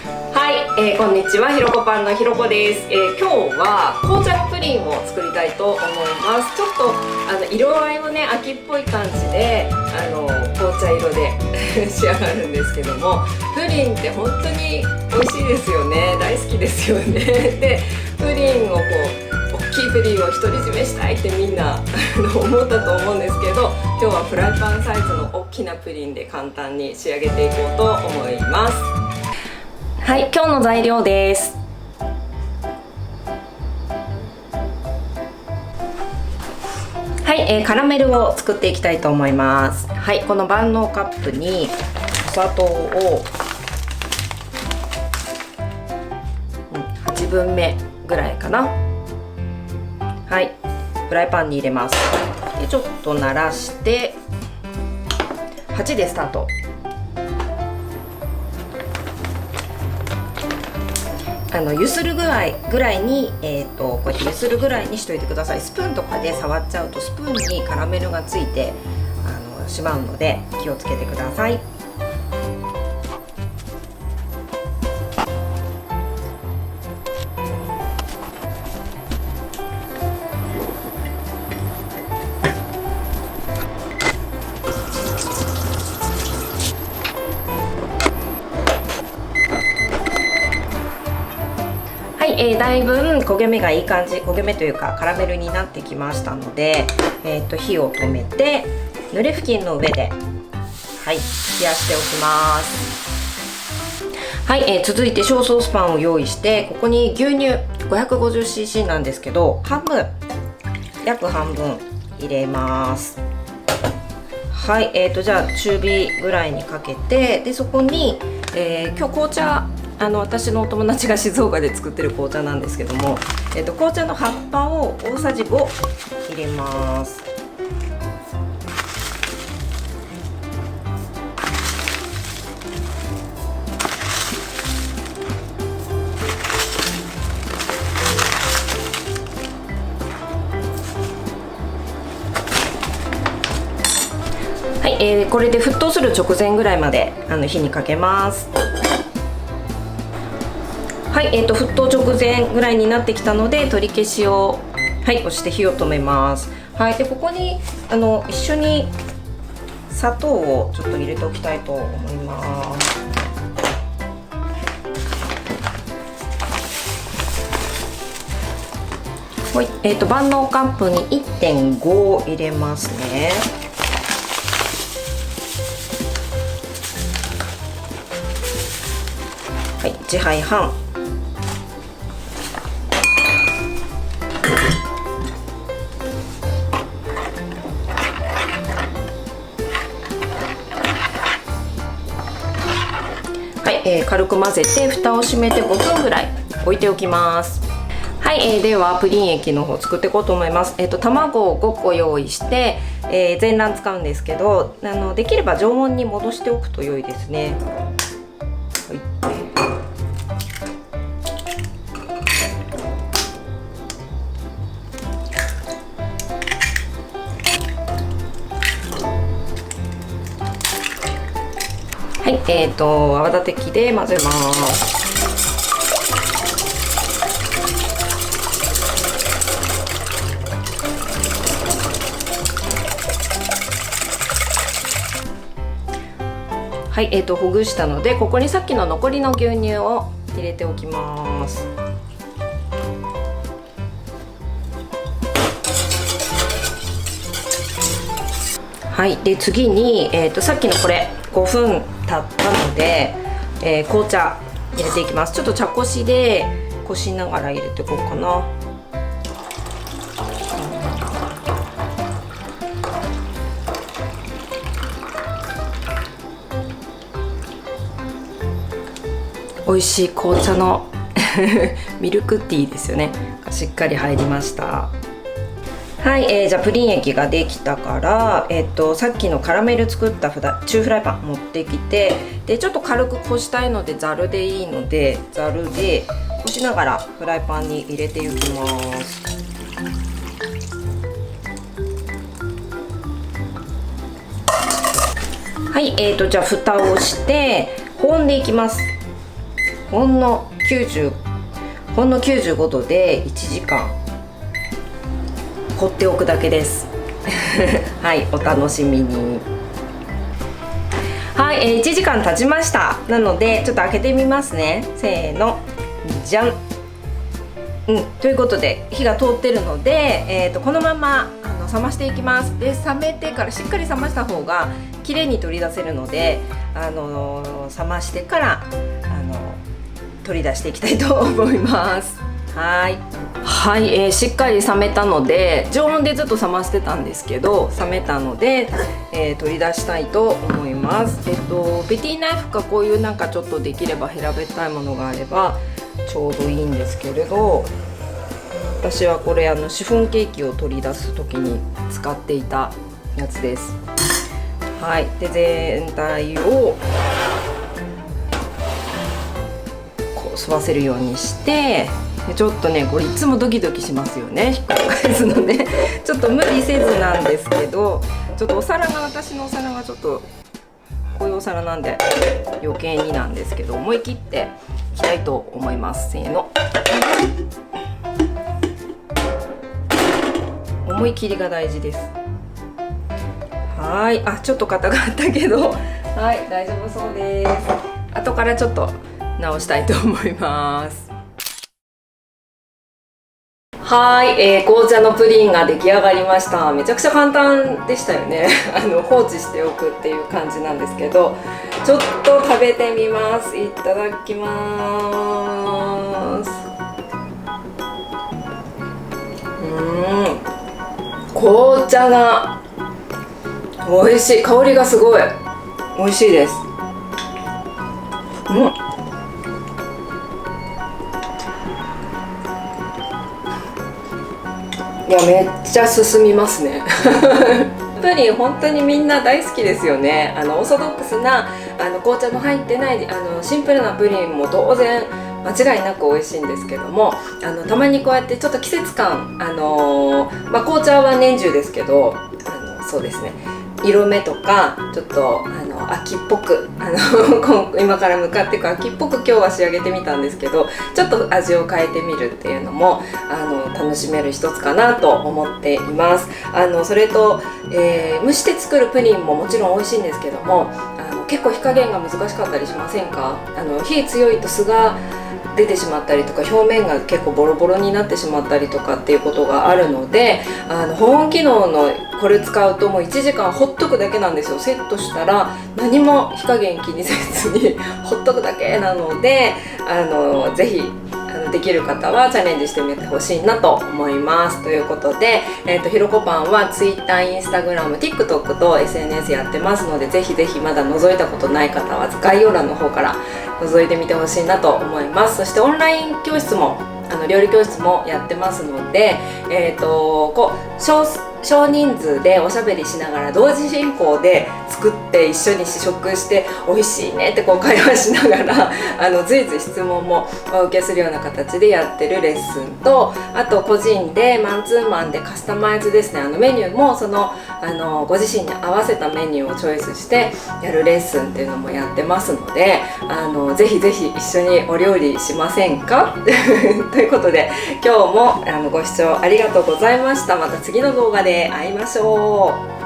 はい、こんにちは、ひろこパンのひろこです。今日は紅茶のプリンを作りたいと思います。ちょっと色合いもね、秋っぽい感じで紅茶色で仕上がるんですけども、プリンって本当に美味しいですよね。大好きですよね。で、プリンを大きいプリンを独り占めしたいってみんな思ったと思うんですけど、今日はフライパンサイズの大きなプリンで簡単に仕上げていこうと思います。はい、今日の材料です。はい、カラメルを作っていきたいと思います。はい、この万能カップにお砂糖を8分目ぐらいかな。はい、フライパンに入れます。でちょっと慣らして8でスタート。揺するぐらいに、こうやって揺するぐらいにしといてください。スプーンとかで触っちゃうとスプーンにカラメルがついてしまうので気をつけてください。だいぶ焦げ目がいい感じ、焦げ目というかカラメルになってきましたので、火を止めて濡れ布巾の上で、はい、冷やしておきます。はい、続いて小ソースパンを用意して、ここに牛乳 550cc なんですけど、約半分入れます。はい、じゃあ中火ぐらいにかけて、でそこに、今日紅茶、私のお友達が静岡で作ってる紅茶なんですけども、紅茶の葉っぱを大さじ5入れます。はい、これで沸騰する直前ぐらいまで火にかけます。はい、沸騰直前ぐらいになってきたので、取り消しを、はい、押して火を止めます。はい、でここに一緒に砂糖をちょっと入れておきたいと思います。はい、万能カップに 1.5 入れますね。はい、1杯半。はい、軽く混ぜて蓋を閉めて5分ぐらい置いておきます。はい、ではプリン液の方作っていこうと思います。卵を5個用意して、全卵使うんですけど、できれば常温に戻しておくと良いですね。はい、泡立て器で混ぜます。はい、ほぐしたので、ここにさっきの残りの牛乳を入れておきます。はい、で次に、さっきのこれ5分経ったので、紅茶入れていきます。ちょっと茶こしでこしながら入れていこうかな。美味しい紅茶のミルクティーですよね。しっかり入りました。はい、じゃあプリン液ができたから、さっきのカラメル作った中フライパン持ってきて、でちょっと軽くこしたいのでざるでいいので、ざるでこしながらフライパンに入れていきます。はい、じゃあ蓋をして保温でいきます。ほんの95度で1時間放っておくだけですはい、お楽しみに。はい、1時間経ちました。なのでちょっと開けてみますね。せーの、じゃん。ということで火が通ってるので、このまま冷ましていきます。で、冷めてからしっかり冷ました方が綺麗に取り出せるので、冷ましてから取り出していきたいと思います。はい、しっかり冷めたので、常温でずっと冷ましてたんですけど、冷めたので、取り出したいと思います。ペティナイフかこういうなんかちょっとできれば平べったいものがあればちょうどいいんですけれど、私はこれシフォンケーキを取り出す時に使っていたやつです。はい、で全体をこう沿わせるようにして、でちょっとね、これいつもドキドキしますよね、ひっくり返すのでちょっと無理せずなんですけど、ちょっと私のお皿がちょっとこういうお皿なんで余計になんですけど、思い切っていきたいと思います。せーの。思い切りが大事です。はい、ちょっと硬かったけど、はい、大丈夫そうです。後からちょっと直したいと思います。はい、紅茶のプリンが出来上がりました。めちゃくちゃ簡単でしたよね放置しておくっていう感じなんですけど、ちょっと食べてみます。いただきます。紅茶が美味しい。香りがすごい美味しいです。いや、めっちゃ進みますねプリン本当にみんな大好きですよね。オーソドックスな紅茶の入ってないシンプルなプリンも当然間違いなく美味しいんですけども、たまにこうやってちょっと季節感、紅茶は年中ですけど、そうですね、色目とかちょっと秋っぽく今から向かっていく秋っぽく今日は仕上げてみたんですけど、ちょっと味を変えてみるっていうのも楽しめる一つかなと思っています。それと、蒸して作るプリンももちろん美味しいんですけども、結構火加減が難しかったりしませんか？火強いと酢が出てしまったりとか、表面が結構ボロボロになってしまったりとかっていうことがあるので、保温機能のこれ使うともう1時間ほっとくだけなんですよ。セットしたら何も火加減気にせずにほっとくだけなので、ぜひできる方はチャレンジしてみてほしいなと思います。ということで、ひろこパンは Twitter、Instagram、TikTok と SNS やってますので、ぜひぜひまだ覗いたことない方は概要欄の方から覗いてみてほしいなと思います。そしてオンライン教室も料理教室もやってますので、少人数でおしゃべりしながら同時進行で作って一緒に試食して美味しいねってこう会話しながら随時質問もお受けするような形でやってるレッスンと、あと個人でマンツーマンでカスタマイズですね、メニューもご自身に合わせたメニューをチョイスしてやるレッスンっていうのもやってますので、ぜひぜひ一緒にお料理しませんかということで、今日もご視聴ありがとうございました。また次の動画で会いましょう。